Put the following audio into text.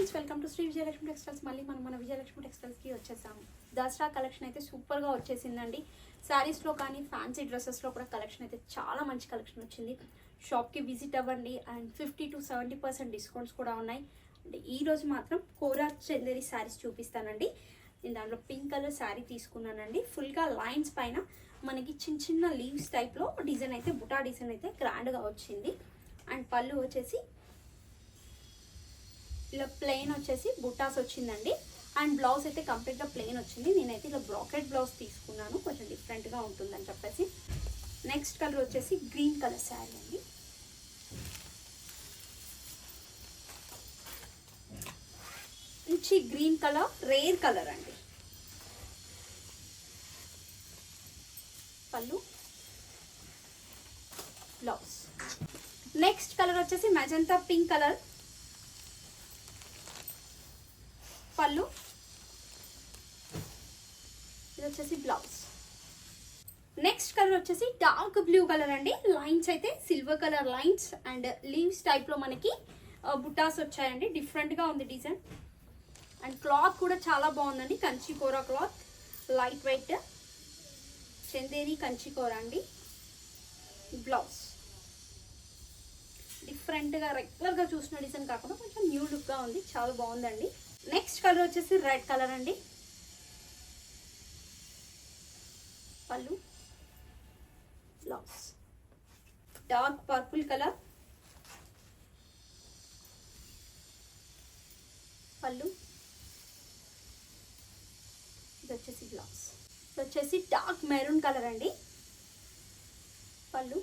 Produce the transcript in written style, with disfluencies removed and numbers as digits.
Friends, welcome to Shri Vijayalakshmi textiles. మళ్ళీ మన విజయలక్ష్మి టెక్స్టైల్స్కి వచ్చేసాము. దసరా కలెక్షన్ అయితే సూపర్గా వచ్చేసిందండి. శారీస్లో కానీ ఫ్యాన్సీ డ్రెస్సెస్లో కూడా కలెక్షన్ అయితే చాలా మంచి కలెక్షన్ వచ్చింది. షాప్కి విజిట్ అవ్వండి. అండ్ 50 to 70% డిస్కౌంట్స్ కూడా ఉన్నాయి. అంటే ఈరోజు మాత్రం కోరా చందేరి శారీస్ చూపిస్తానండి. నేను దాంట్లో పింక్ కలర్ శారీ తీసుకున్నానండి. ఫుల్గా లైన్స్ పైన మనకి చిన్న చిన్న లీవ్స్ టైప్లో డిజైన్ అయితే బుటా డిజైన్ అయితే గ్రాండ్గా వచ్చింది. అండ్ పళ్ళు వచ్చేసి ఇలా ప్లెయిన్ వచ్చేసి బుటాస్ వచ్చిందండి. అండ్ బ్లౌజ్ అయితే కంప్లీట్గా ప్లెయిన్ వచ్చింది. నేనైతే ఇలా బ్రాకెట్ బ్లౌజ్ తీసుకున్నాను, కొంచెం డిఫరెంట్గా ఉంటుందని చెప్పేసి. నెక్స్ట్ కలర్ వచ్చేసి గ్రీన్ కలర్ శారీ అండి. మంచి గ్రీన్ కలర్, రేర్ కలర్ అండి. పళ్ళు, బ్లౌజ్. నెక్స్ట్ కలర్ వచ్చేసి మెజంతా పింక్ కలర్. పళ్ళు, ఇది వచ్చేసి బ్లౌజ్. నెక్స్ట్ కలర్ వచ్చేసి డార్క్ బ్లూ కలర్ అండి. లైన్స్ అయితే silver colour lines and leaves టైప్లో మనకి బుటాస్ వచ్చాయండి. డిఫరెంట్గా ఉంది డిజైన్. అండ్ క్లాత్ కూడా చాలా బాగుందండి. కంచికోరా క్లాత్, లైట్ వెయిట్ చందేరి కంచికోరా అండి. బ్లౌజ్ డిఫరెంట్గా రెగ్యులర్గా చూసిన డిజైన్ కాకుండా కొంచెం న్యూ లుక్గా ఉంది, చాలా బాగుందండి. నెక్స్ట్ కలర్ వచ్చేసి రెడ్ కలర్ అండి. పళ్ళు, బ్లౌజ్. Dark purple colour. పళ్ళు, ఇది వచ్చేసి బ్లౌజ్. ఇది వచ్చేసి డార్క్ మెరూన్ కలర్ అండి. పళ్ళు,